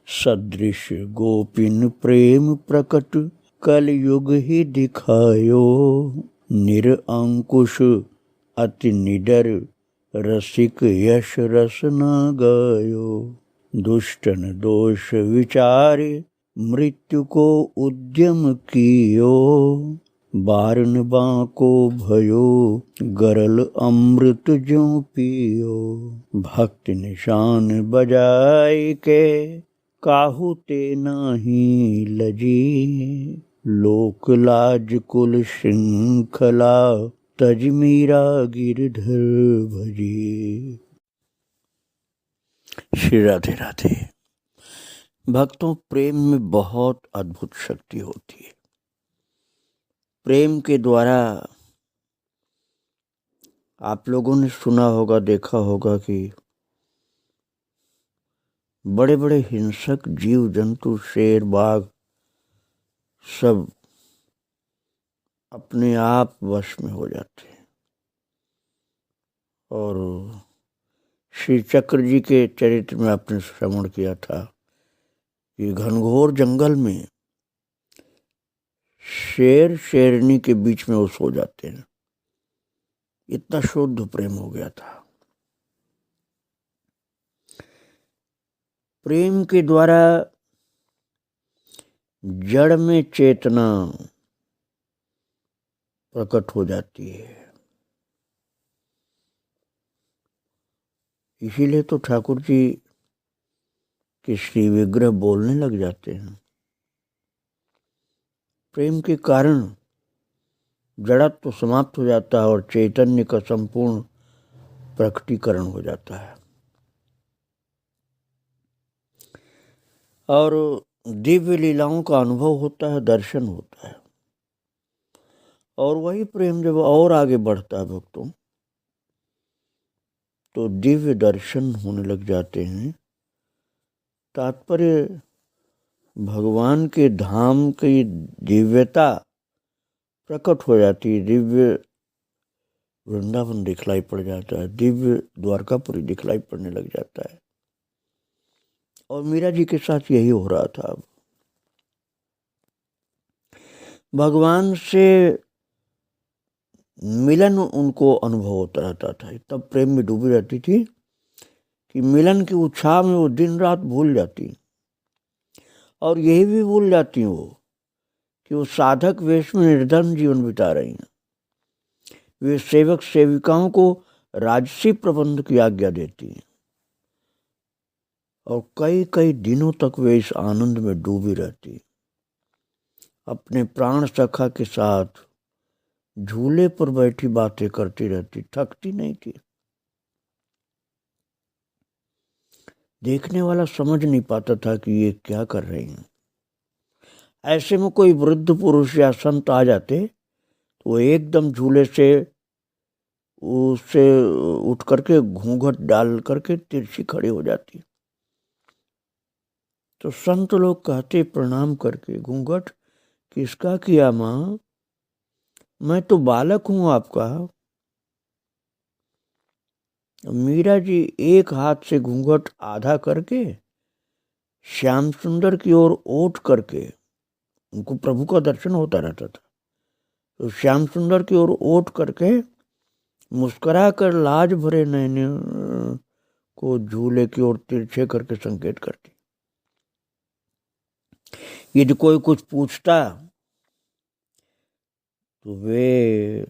सदृश गोपिन प्रेम प्रकट कलयुग ही दिखायो। निरअंकुश अति निडर रसिक यश रस न गायो। दुष्टन दोष विचारे मृत्यु को उद्यम कियो। बारन बांको भयो गरल अमृत ज्यों पियो। भक्ति निशान बजाय के काहू ते नाही लजी। लोक लाज कुल श्रृंखला तज मीरा गिरधर भजी। श्री राधे राधे। भक्तों, प्रेम में बहुत अद्भुत शक्ति होती है। प्रेम के द्वारा आप लोगों ने सुना होगा, देखा होगा कि बड़े बड़े हिंसक जीव जंतु, शेर बाघ, सब अपने आप वश में हो जाते हैं। और श्री चक्र जी के चरित्र में आपने श्रवण किया था कि घनघोर जंगल में शेर शेरनी के बीच में वो सो जाते हैं। इतना शुद्ध प्रेम हो गया था। प्रेम के द्वारा जड़ में चेतना प्रकट हो जाती है। इसीलिए तो ठाकुर जी के श्री विग्रह बोलने लग जाते हैं। प्रेम के कारण जड़त्व तो समाप्त हो जाता है और चैतन्य का संपूर्ण प्रकटीकरण हो जाता है। और दिव्य लीलाओं का अनुभव होता है, दर्शन होता है। और वही प्रेम जब और आगे बढ़ता है भक्तों, तो दिव्य दर्शन होने लग जाते हैं। तात्पर्य भगवान के धाम की दिव्यता प्रकट हो जाती है। दिव्य वृंदावन दिखलाई पड़ जाता है, दिव्य द्वारकापुरी दिखलाई पड़ने लग जाता है। और मीरा जी के साथ यही हो रहा था। अब भगवान से मिलन उनको अनुभव होता रहता था। तब प्रेम में डूबी रहती थी कि मिलन की उत्साह में वो दिन रात भूल जाती। और यही भी भूल जाती वो कि वो साधक वेश में निर्धन जीवन बिता रही हैं। वे सेवक सेविकाओं को राजसी प्रबंध की आज्ञा देती हैं। और कई कई दिनों तक वे इस आनंद में डूबी रहती, अपने प्राण सखा के साथ झूले पर बैठी बातें करती रहती, थकती नहीं थी। देखने वाला समझ नहीं पाता था कि ये क्या कर रही हैं। ऐसे में कोई वृद्ध पुरुष या संत आ जाते तो वो एकदम झूले से उससे उठ करके घूंघट डाल करके तिरछी खड़ी हो जाती। तो संत लोग कहते प्रणाम करके, घूंघट किसका किया माँ, मैं तो बालक हूं आपका। मीरा जी एक हाथ से घूंघट आधा करके श्याम सुंदर की ओर ओट करके, उनको प्रभु का दर्शन होता रहता था, तो श्याम सुंदर की ओर ओट करके मुस्कुरा कर लाज भरे नैने को झूले की ओर तिरछे करके संकेत करती। यदि कोई कुछ पूछता तो वे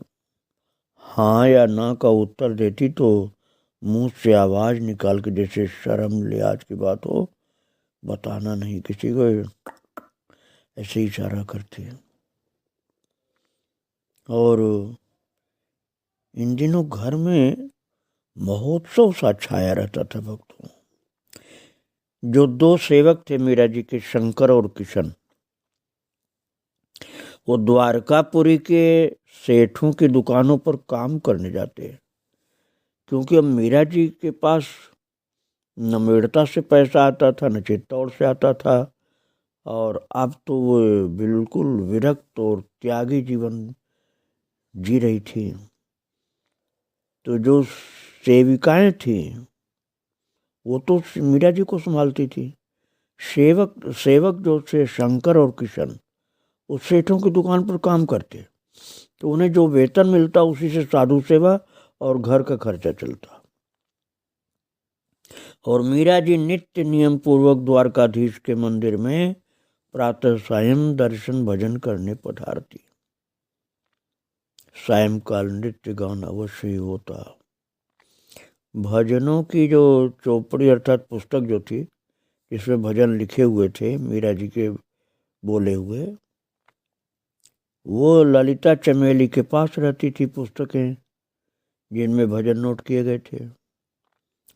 हाँ या ना का उत्तर देती, तो मुंह से आवाज निकाल के, जैसे शर्म लिहाज की बात हो, बताना नहीं किसी को, ऐसे ही इशारा करती है। और इन दिनों घर में महोत्सव सा छाया रहता था भक्तों। जो दो सेवक थे मीरा जी के, शंकर और किशन, वो द्वारकापुरी के सेठों की दुकानों पर काम करने जाते हैं। क्योंकि अब मीरा जी के पास न मेड़ता से पैसा आता था, न चित्तौड़ से आता था। और अब तो वो बिल्कुल विरक्त और त्यागी जीवन जी रही थी। तो जो सेविकाएं थी वो तो मीरा जी को संभालती थी। सेवक सेवक जो थे शंकर और किशन, उस सेठों की दुकान पर काम करते, तो उन्हें जो वेतन मिलता उसी से साधु सेवा और घर का खर्चा चलता। और मीरा जी नित्य नियम पूर्वक द्वारकाधीश के मंदिर में प्रातः सायं दर्शन भजन करने पधारती। सायंकाल नृत्य गान अवश्य ही होता। भजनों की जो चौपड़ी अर्थात पुस्तक जो थी, जिसमें भजन लिखे हुए थे मीरा जी के बोले हुए, वो ललिता चमेली के पास रहती थी पुस्तकें जिनमें भजन नोट किए गए थे।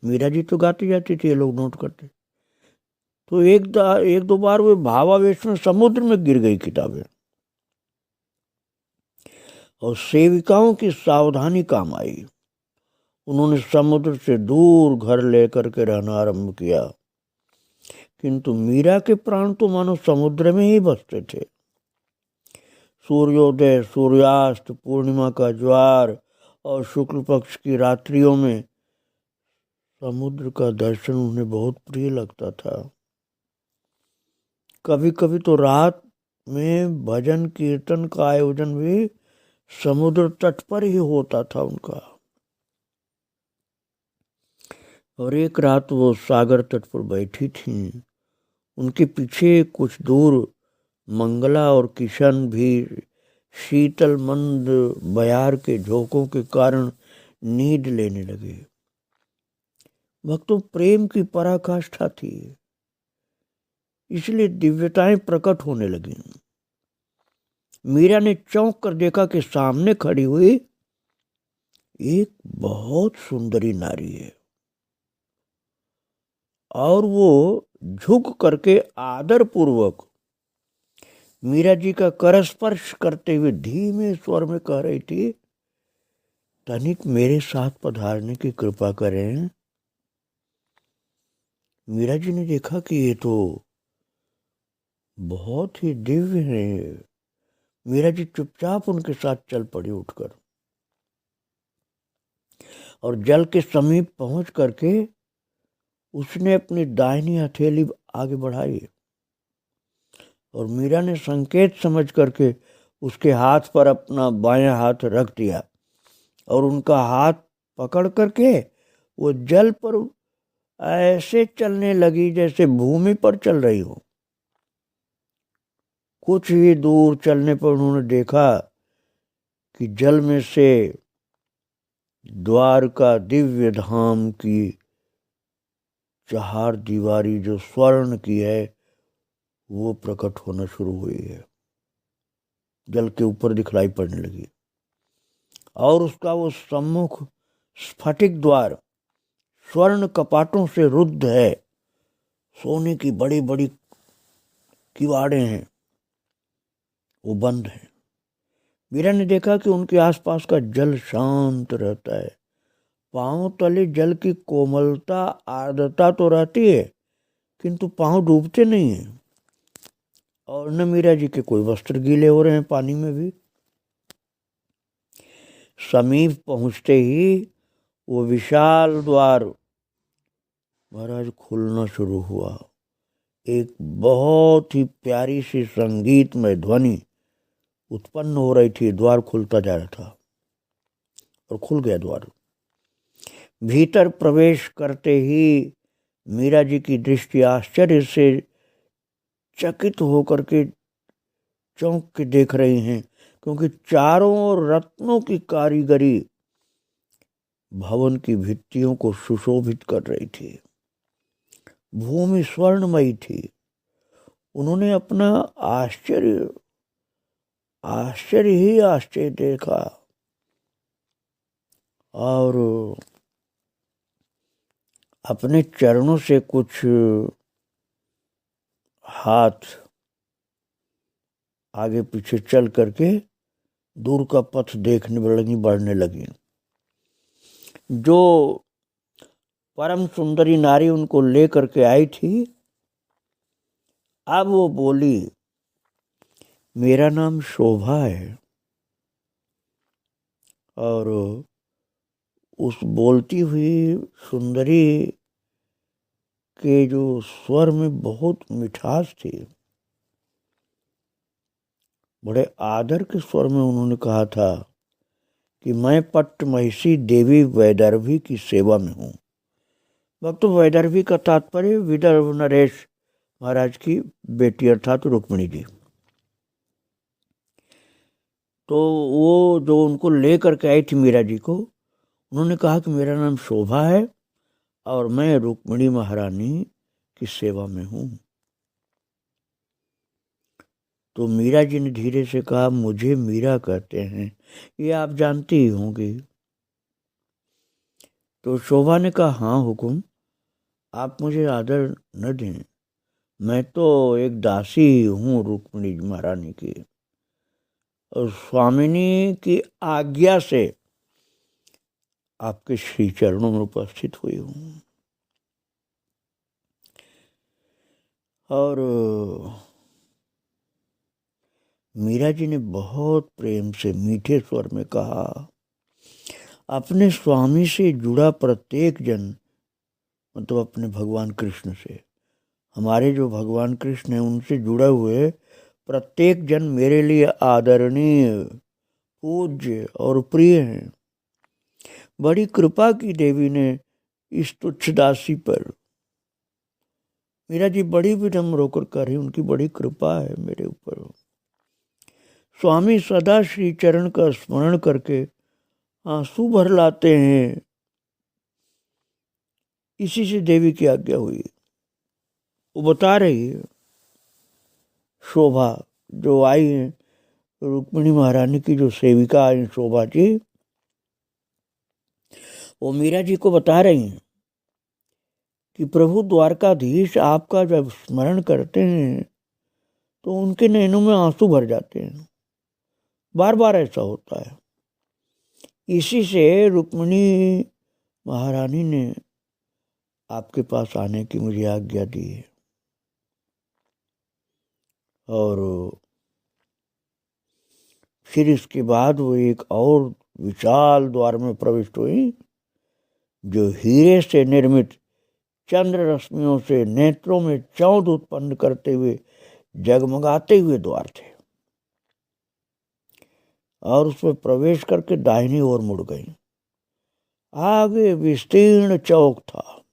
मीरा जी तो गाती जाती थी, ये लोग नोट करते। तो एक दो बार वे भावावेश में समुद्र में गिर गई किताबें, और सेविकाओं की सावधानी काम आई। उन्होंने समुद्र से दूर घर लेकर के रहना आरंभ किया, किंतु मीरा के प्राण तो मानो समुद्र में ही बसते थे। सूर्योदय, सूर्यास्त, पूर्णिमा का ज्वार और शुक्ल पक्ष की रात्रियों में समुद्र का दर्शन उन्हें बहुत प्रिय लगता था। कभी कभी तो रात में भजन कीर्तन का आयोजन भी समुद्र तट पर ही होता था उनका। और एक रात वो सागर तट पर बैठी थीं। उनके पीछे कुछ दूर मंगला और किशन भी शीतल मंद बयार के झोंकों के कारण नींद लेने लगे। भक्तों, प्रेम की पराकाष्ठा थी, इसलिए दिव्यताएं प्रकट होने लगी। मीरा ने चौंक कर देखा कि सामने खड़ी हुई एक बहुत सुंदरी नारी है, और वो झुक करके आदर पूर्वक मीरा जी का करस्पर्श करते हुए धीमे स्वर में कह रही थी, तनिक मेरे साथ पधारने की कृपा करें। मीरा जी ने देखा कि ये तो बहुत ही दिव्य है। मीरा जी चुपचाप उनके साथ चल पड़ी उठकर, और जल के समीप पहुंच करके उसने अपनी दाहिनी हथेली आगे बढ़ाई, और मीरा ने संकेत समझ करके उसके हाथ पर अपना बायां हाथ रख दिया, और उनका हाथ पकड़ करके वो जल पर ऐसे चलने लगी जैसे भूमि पर चल रही हो। कुछ ही दूर चलने पर उन्होंने देखा कि जल में से द्वारका दिव्य धाम की चार दीवारी जो स्वर्ण की है वो प्रकट होना शुरू हुई है, जल के ऊपर दिखलाई पड़ने लगी। और उसका वो सम्मुख स्फटिक द्वार स्वर्ण कपाटों से रुद्ध है, सोने की बड़ी बड़ी किवाड़े हैं, वो बंद हैं। मीरा ने देखा कि उनके आसपास का जल शांत रहता है। पांव तले जल की कोमलता आर्द्रता तो रहती है, किंतु पांव डूबते नहीं हैं, और न मीरा जी के कोई वस्त्र गीले हो रहे हैं पानी में भी। समीप पहुंचते ही वो विशाल द्वार महाराज खुलना शुरू हुआ। एक बहुत ही प्यारी सी संगीतमय ध्वनि उत्पन्न हो रही थी। द्वार खुलता जा रहा था, और खुल गया द्वार। भीतर प्रवेश करते ही मीरा जी की दृष्टि आश्चर्य से चकित होकर के चौंक के देख रही हैं, क्योंकि चारों ओर रत्नों की कारीगरी भवन की भित्तियों को सुशोभित कर रही थी। भूमि स्वर्णमयी थी। उन्होंने अपना आश्चर्य ही आश्चर्य देखा, और अपने चरणों से कुछ हाथ आगे पीछे चल करके दूर का पथ देखने में लगी, बढ़ने लगी। जो परम सुंदरी नारी उनको ले करके आई थी, अब वो बोली, मेरा नाम शोभा है। और उस बोलती हुई सुंदरी के जो स्वर में बहुत मिठास थी, बड़े आदर के स्वर में उन्होंने कहा था कि मैं पट्ट महिषी देवी वैदर्भी की सेवा में हूँ। भक्त वैदर्भी का तात्पर्य विदर्भ नरेश महाराज की बेटी अर्थात रुक्मिणी जी। तो वो जो उनको लेकर के आई थी मीरा जी को, उन्होंने कहा कि मेरा नाम शोभा है और मैं रुक्मिणी महारानी की सेवा में हूँ। तो मीरा जी ने धीरे से कहा, मुझे मीरा कहते हैं, ये आप जानती ही होंगी। तो शोभा ने कहा, हाँ हुकुम, आप मुझे आदर न दें, मैं तो एक दासी हूँ रुक्मिणी महारानी की, और स्वामिनी की आज्ञा से आपके श्री चरणों में उपस्थित हुई हूँ। और मीरा जी ने बहुत प्रेम से मीठे स्वर में कहा, अपने स्वामी से जुड़ा प्रत्येक जन, मतलब अपने भगवान कृष्ण से, हमारे जो भगवान कृष्ण हैं उनसे जुड़े हुए प्रत्येक जन मेरे लिए आदरणीय, पूज्य और प्रिय हैं। बड़ी कृपा की देवी ने इस तुच्छ दासी पर। मीरा जी बड़ी विनम्र होकर कह रही, उनकी बड़ी कृपा है मेरे ऊपर। स्वामी सदा श्री चरण का स्मरण करके आंसू भर लाते हैं, इसी से देवी की आज्ञा हुई। वो बता रही है, शोभा जो आई है, रुक्मिणी महारानी की जो सेविका आई शोभा जी, वो मीरा जी को बता रही हैं कि प्रभु द्वारकाधीश आपका जब स्मरण करते हैं तो उनके नैनों में आंसू भर जाते हैं, बार बार ऐसा होता है। इसी से रुक्मिणी महारानी ने आपके पास आने की मुझे आज्ञा दी है। और फिर इसके बाद वो एक और विशाल द्वार में प्रविष्ट हुई, जो हीरे से निर्मित चंद्र रश्मियों से नेत्रों में चौंध उत्पन्न करते हुए जगमगाते हुए द्वार थे। और उसमें प्रवेश करके दाहिनी ओर मुड़ गई। आगे विस्तीर्ण चौक था,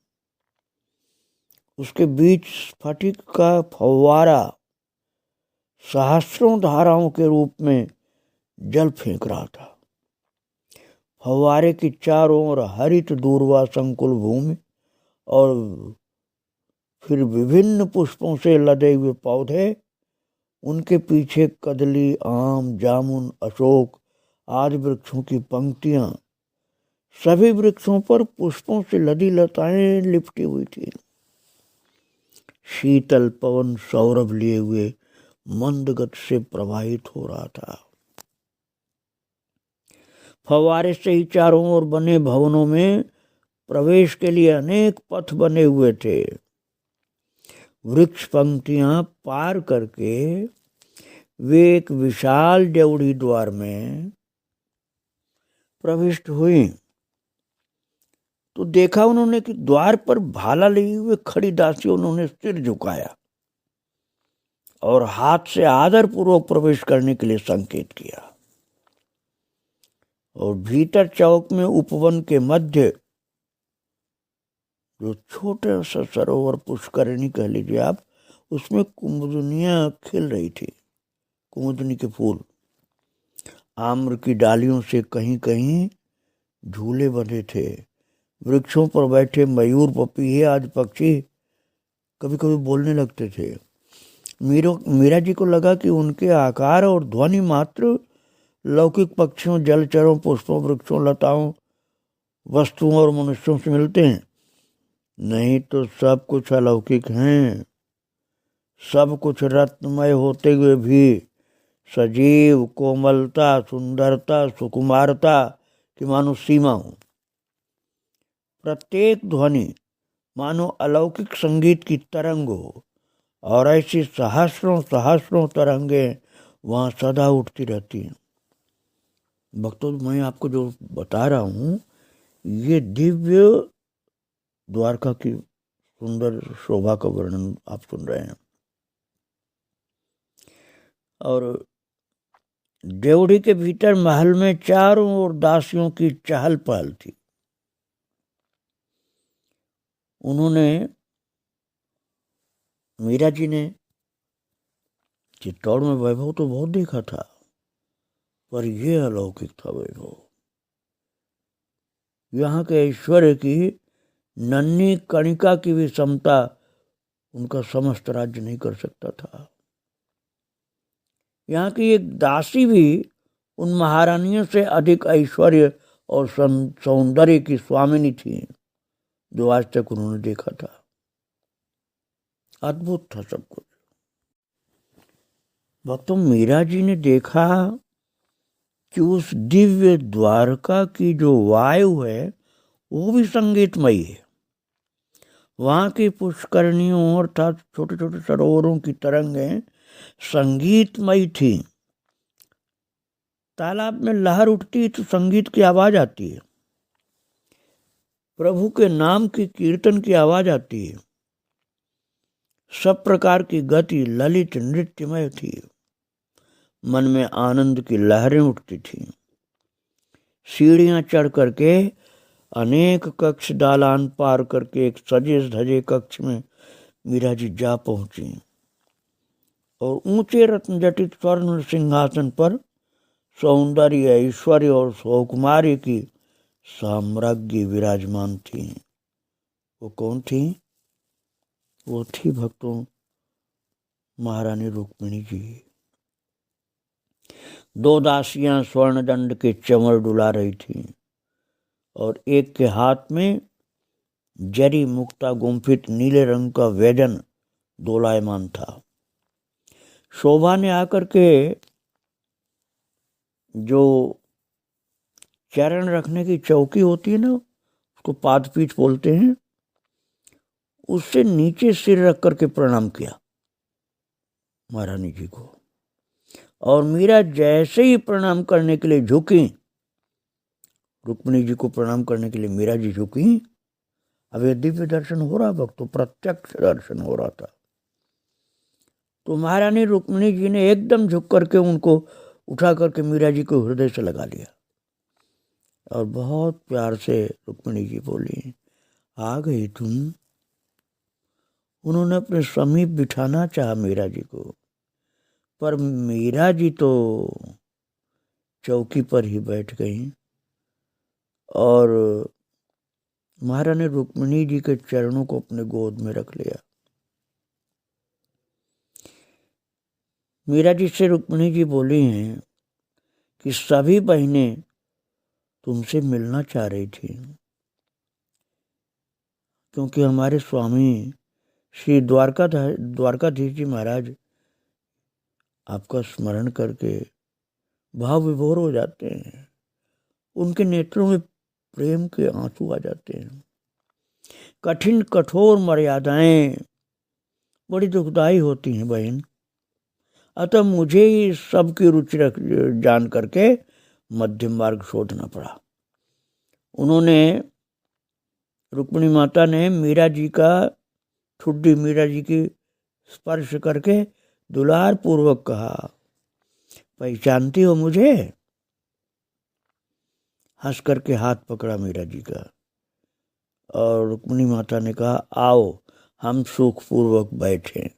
उसके बीच स्फटिक का फव्वारा सहस्रों धाराओं के रूप में जल फेंक रहा था। फव्वारे की चारों ओर हरित दूर्वा संकुल भूमि और फिर विभिन्न पुष्पों से लदे हुए पौधे, उनके पीछे कदली, आम, जामुन, अशोक आदि वृक्षों की पंक्तियां, सभी वृक्षों पर पुष्पों से लदी लताएं लिपटी हुई थी। शीतल पवन सौरभ लिए हुए मंद गति से प्रवाहित हो रहा था। फव्वारे से ही चारों ओर बने भवनों में प्रवेश के लिए अनेक पथ बने हुए थे। वृक्ष पंक्तियां पार करके वे एक विशाल ड्योढ़ी द्वार में प्रविष्ट हुई। तो देखा उन्होंने कि द्वार पर भाला लिए हुए खड़ी दासी, उन्होंने सिर झुकाया और हाथ से आदर पूर्वक प्रवेश करने के लिए संकेत किया। और भीतर चौक में उपवन के मध्य जो छोटा सा सरोवर, पुष्करिणी कह लीजिए आप, उसमें कुमुदनियां खिल रही थी, कुमुदनी के फूल। आम्र की डालियों से कहीं कहीं झूले बंधे थे। वृक्षों पर बैठे मयूर, पपीहे आदि पक्षी कभी कभी बोलने लगते थे। मीरा जी को लगा कि उनके आकार और ध्वनि मात्र लौकिक पक्षियों, जलचरों, पुष्पों, वृक्षों, लताओं, वस्तुओं और मनुष्यों से मिलते हैं, नहीं तो सब कुछ अलौकिक हैं। सब कुछ रत्नमय होते हुए भी सजीव, कोमलता, सुंदरता, सुकुमारता की मानो सीमा हो। प्रत्येक ध्वनि मानो अलौकिक संगीत की तरंग हो, और ऐसी सहस्रों सहस्रों तरंगें वहाँ सदा उठती रहती हैं। भक्तों, मैं आपको जो बता रहा हूँ, ये दिव्य द्वारका की सुंदर शोभा का वर्णन आप सुन रहे हैं। और ड्योढ़ी के भीतर महल में चारों ओर दासियों की चहल पहल थी। उन्होंने, मीरा जी ने चित्तौड़ में वैभव तो बहुत देखा था, पर यह अलौकिक था वैभव। यहाँ के ऐश्वर्य की नन्ही कणिका की भी क्षमता उनका समस्त राज्य नहीं कर सकता था। यहाँ की एक दासी भी उन महारानियों से अधिक ऐश्वर्य और सौंदर्य की स्वामिनी थी जो आज तक उन्होंने देखा था। अद्भुत था सब कुछ। भक्तों, मीरा जी ने देखा कि उस दिव्य द्वारका की जो वायु है वो भी संगीतमयी है। वहाँ की पुष्करणियों अर्थात छोटे छोटे सरोवरों की तरंगें संगीतमयी थी। तालाब में लहर उठती तो संगीत की आवाज आती है, प्रभु के नाम की कीर्तन की आवाज आती है। सब प्रकार की गति ललित नृत्यमय थी। मन में आनंद की लहरें उठती थीं। सीढ़ियां चढ़ करके अनेक कक्ष दालान पार करके एक सजे धजे कक्ष में मीरा जी जा पहुंची और ऊंचे रत्न जटित स्वर्ण सिंहासन पर सौंदर्य, ऐश्वर्य और सौकुमारी की साम्राज्ञी विराजमान थी। वो कौन थी? वो थी भक्तों महारानी रुक्मिणी जी। दो दासियां स्वर्ण दंड के चंवर डुला रही थीं और एक के हाथ में जरी मुक्ता गुंफित नीले रंग का व्यजन दोलायमान था। शोभा ने आकर के जो चरण रखने की चौकी होती है ना, उसको पादपीठ बोलते हैं, उससे नीचे सिर रख करके प्रणाम किया महारानी जी को। और मीरा जैसे ही प्रणाम करने के लिए झुकी, रुक्मिणी जी को प्रणाम करने के लिए मीरा जी झुकी। अब ये दिव्य दर्शन हो रहा भक्तों, प्रत्यक्ष दर्शन हो रहा था। तो महारानी रुक्मिणी जी ने एकदम झुक करके उनको उठा करके मीरा जी को हृदय से लगा लिया और बहुत प्यार से रुक्मिणी जी बोली, आ गई तुम। उन्होंने अपने समीप बिठाना चाहा मीरा जी को, पर मीरा जी तो चौकी पर ही बैठ गई और महारानी रुक्मिणी जी के चरणों को अपने गोद में रख लिया। मीरा जी से रुक्मिणी जी बोली हैं कि सभी बहनें तुमसे मिलना चाह रही थी, क्योंकि हमारे स्वामी श्री द्वारकाधीश जी महाराज आपका स्मरण करके भाव विभोर हो जाते हैं। उनके नेत्रों में प्रेम के आंसू आ जाते हैं। कठिन कठोर मर्यादाएं बड़ी दुखदाई होती हैं बहन, अतः मुझे ही सबकी रुचि जान करके मध्यम मार्ग शोधना पड़ा। उन्होंने, रुक्मिणी माता ने मीरा जी का ठुड्डी मीरा जी की स्पर्श करके दुलार पूर्वक कहा, पहचानती हो मुझे? हंस करके हाथ पकड़ा मीरा जी का और रुक्मिणी माता ने कहा, आओ हम सुखपूर्वक बैठे।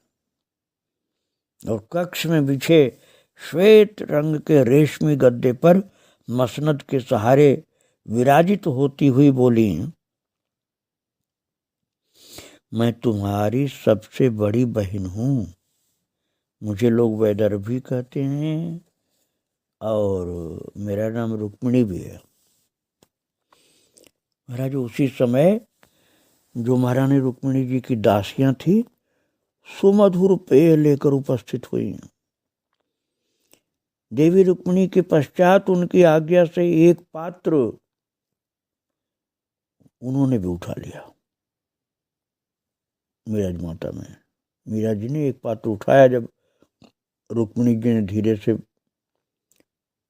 और कक्ष में बिछे श्वेत रंग के रेशमी गद्दे पर मसनद के सहारे विराजित होती हुई बोली, मैं तुम्हारी सबसे बड़ी बहन हूँ। मुझे लोग वैदर्भी कहते हैं और मेरा नाम रुक्मिणी भी है। महाराज, उसी समय जो महारानी रुक्मिणी जी की दासियां थी सुमधुर पेय लेकर उपस्थित हुई। देवी रुक्मिणी के पश्चात उनकी आज्ञा से एक पात्र उन्होंने भी उठा लिया। मीरा माता में मीरा जी ने एक पात्र उठाया। जब रुक्मिणी जी ने धीरे से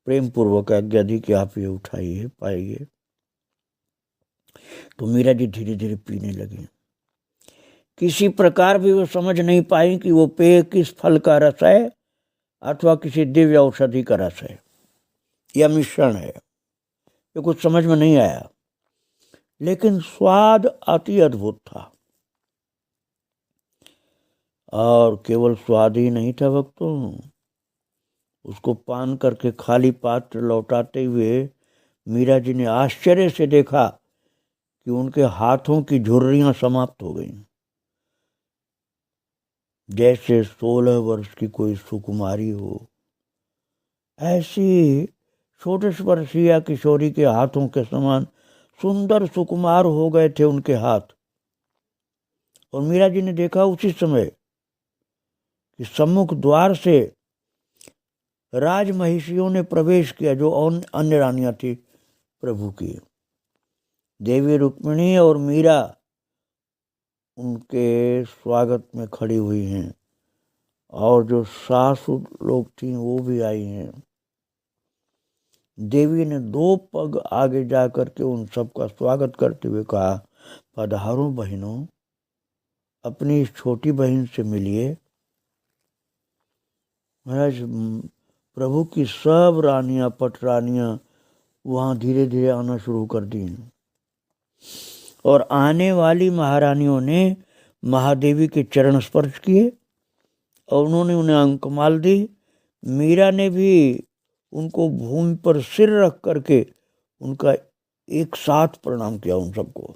प्रेम पूर्वक आज्ञा दी कि आप ये उठाइए पाइए, तो मीरा जी धीरे धीरे पीने लगी। किसी प्रकार भी वो समझ नहीं पाई कि वो पेय किस फल का रस है अथवा किसी दिव्य औषधि का रस है या मिश्रण है, ये कुछ समझ में नहीं आया। लेकिन स्वाद अति अद्भुत था, और केवल स्वाद ही नहीं था भक्तों, उसको पान करके खाली पात्र लौटाते हुए मीरा जी ने आश्चर्य से देखा कि उनके हाथों की झुर्रियां समाप्त हो गईं। जैसे 16 वर्ष की कोई सुकुमारी हो, ऐसी छोटे वर्षीय किशोरी के हाथों के समान सुंदर सुकुमार हो गए थे उनके हाथ। और मीरा जी ने देखा उसी समय कि सम्मुख द्वार से राजमहिषियों ने प्रवेश किया, जो अन्य रानियां थी प्रभु की। देवी रुक्मिणी और मीरा उनके स्वागत में खड़ी हुई हैं, और जो सासु लोग थी वो भी आई हैं। देवी ने 2 पग आगे जा करके उन सबका स्वागत करते हुए कहा, पधारो बहनों, अपनी इस छोटी बहन से मिलिए। महाराज, प्रभु की सब रानियां पटरानियां वहां धीरे धीरे आना शुरू कर दी, और आने वाली महारानियों ने महादेवी के चरण स्पर्श किए और उन्होंने उन्हें अंकमाल दी। मीरा ने भी उनको भूमि पर सिर रख करके उनका एक साथ प्रणाम किया उन सबको,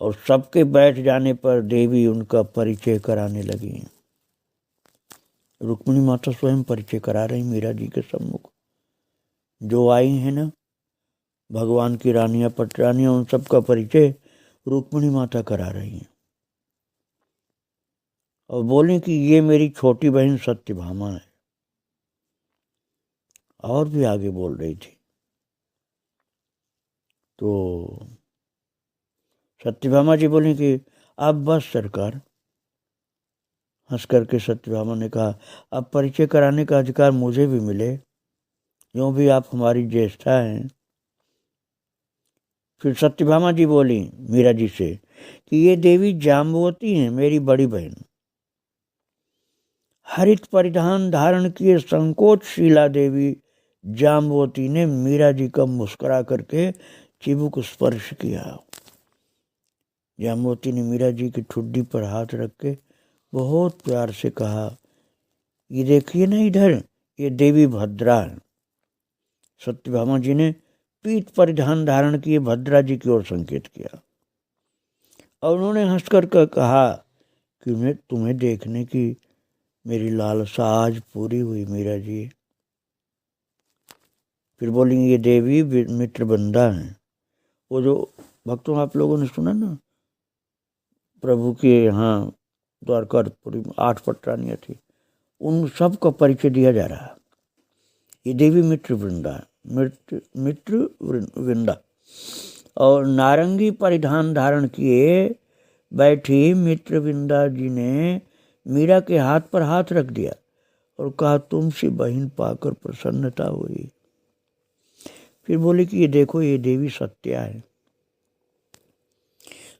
और सबके बैठ जाने पर देवी उनका परिचय कराने लगी। रुक्मिणी माता स्वयं परिचय करा रही मीरा जी के सम्मुख। जो आई हैं ना भगवान की रानियां पटरानियां, उन सबका परिचय रुक्मिणी माता करा रही हैं, और बोली कि ये मेरी छोटी बहन सत्यभामा है। और भी आगे बोल रही थी। तो सत्यभामा जी बोली कि अब बस सरकार। हंस करके सत्यभामा ने कहा, अब परिचय कराने का अधिकार मुझे भी मिले, यूं भी आप हमारी ज्येष्ठा हैं। फिर सत्यभामा जी बोली मीरा जी से कि ये देवी जाम्बवती हैं, मेरी बड़ी बहन। हरित परिधान धारण किए संकोचशीला देवी जाम्बवती ने मीरा जी का मुस्कुरा करके चिबुक स्पर्श किया। जाम्बवती ने मीरा जी की ठुड्डी पर हाथ रख के बहुत प्यार से कहा, ये देखिए ना इधर, ये देवी भद्रा है। सत्यभामा जी ने पीत परिधान धारण किए भद्रा जी की ओर संकेत किया, और उन्होंने हंसकर कहा कि मैं तुम्हें देखने की मेरी लालसा आज पूरी हुई मीरा जी। फिर बोलेंगे ये देवी मित्रवृंदा हैं। वो जो भक्तों आप लोगों ने सुना ना, प्रभु के यहाँ द्वारकापुरी 8 पटरानियां थी, उन सब का परिचय दिया जा रहा है। ये देवी मित्रवृंदा, मित्रवृंदा, और नारंगी परिधान धारण किए बैठी मित्रवृंदा जी ने मीरा के हाथ पर हाथ रख दिया और कहा, तुमसे बहन पाकर प्रसन्नता हुई। फिर बोले कि ये देखो, ये देवी सत्या है।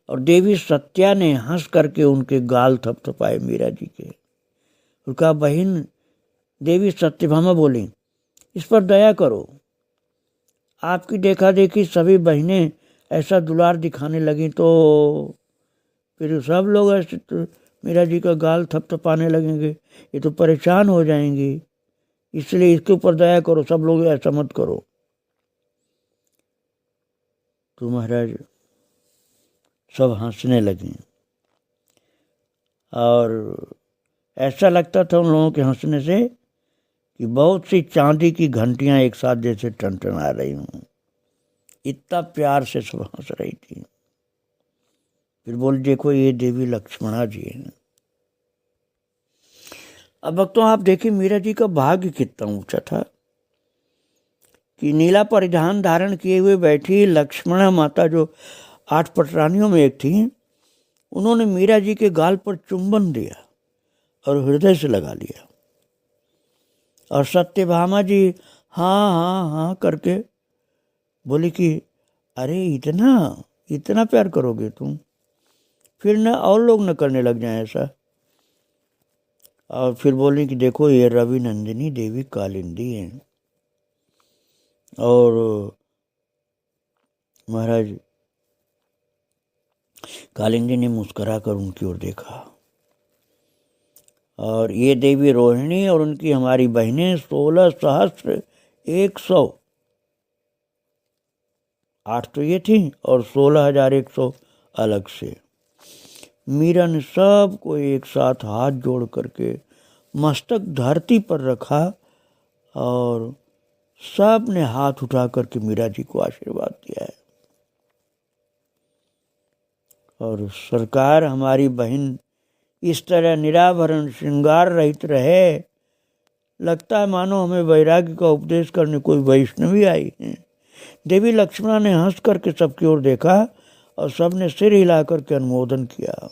और देवी सत्या ने हंस करके उनके गाल थपथपाए मीरा जी के, और कहा, बहन देवी सत्यभामा बोली, इस पर दया करो। आपकी देखा देखी सभी बहनें ऐसा दुलार दिखाने लगी तो फिर सब लोग ऐसे तो मीरा जी का गाल थपथपाने लगेंगे, ये तो परेशान हो जाएंगी, इसलिए इसके ऊपर दया करो, सब लोग ऐसा मत करो। तो महाराज सब हंसने लगे, और ऐसा लगता था उन लोगों के हंसने से कि बहुत सी चांदी की घंटियां एक साथ जैसे टनटना रही हूं। इतना प्यार से सब हंस रही थी। फिर बोल, देखो ये देवी लक्ष्मणा जी हैं। अब भक्तों आप देखिए मीरा जी का भाग्य कितना ऊंचा था कि नीला परिधान धारण किए हुए बैठी लक्ष्मणा माता, जो 8 पटरानियों में एक थी, उन्होंने मीरा जी के गाल पर चुंबन दिया और हृदय से लगा लिया। और सत्यभामा जी हाँ हाँ हाँ करके बोली कि अरे इतना प्यार करोगे तुम? फिर न और लोग न करने लग जाएं ऐसा। और फिर बोले कि देखो ये रवि नंदिनी देवी कालिंदी हैं। और महाराज कालिंदी ने मुस्कुरा कर उनकी ओर देखा। और ये देवी रोहिणी और उनकी हमारी बहनें 16 सहस्त्र 100, 8 तो ये थी और 16,100 अलग से। मीरा ने सबको एक साथ हाथ जोड़ करके मस्तक धरती पर रखा और सब ने हाथ उठा करके मीरा जी को आशीर्वाद दिया है। और सरकार हमारी बहन इस तरह निराभरण श्रृंगार रहित रहे, लगता है मानो हमें वैराग्य का उपदेश करने कोई वैष्णवी आई है। देवी लक्ष्मणा ने हंस करके सबकी ओर देखा और सबने सिर हिला करके अनुमोदन किया।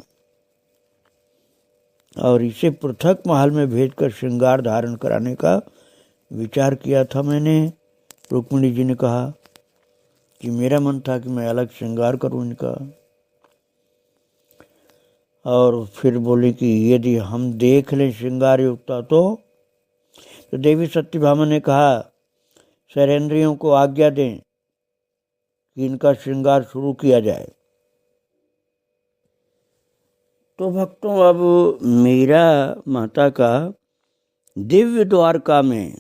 और इसे पृथक महल में भेजकर श्रृंगार धारण कराने का विचार किया था मैंने। रुक्मिणी जी ने कहा कि मेरा मन था कि मैं अलग श्रृंगार करूं इनका। और फिर बोले कि यदि हम देख लें श्रृंगार युक्ता तो देवी सत्यभामा ने कहा शैलेंद्रियों को आज्ञा दें कि इनका श्रृंगार शुरू किया जाए। तो भक्तों, अब मीरा माता का दिव्य द्वारका में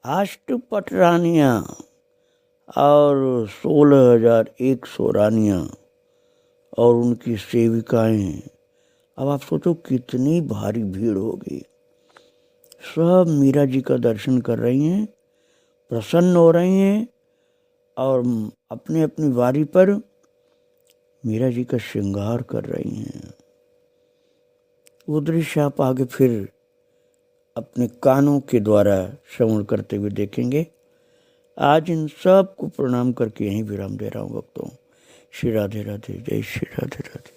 अष्टपट रानियां और 16,100 रानियां और उनकी सेविकाएं, अब आप सोचो कितनी भारी भीड़ होगी। सब मीरा जी का दर्शन कर रही हैं, प्रसन्न हो रही हैं और अपनी अपनी वारी पर मीरा जी का श्रृंगार कर रही हैं। वो दृश्य आप आगे फिर अपने कानों के द्वारा श्रवण करते हुए देखेंगे। आज इन सब को प्रणाम करके यहीं विराम दे रहा हूँ भक्तों। श्री राधे राधे, जय श्री राधे राधे।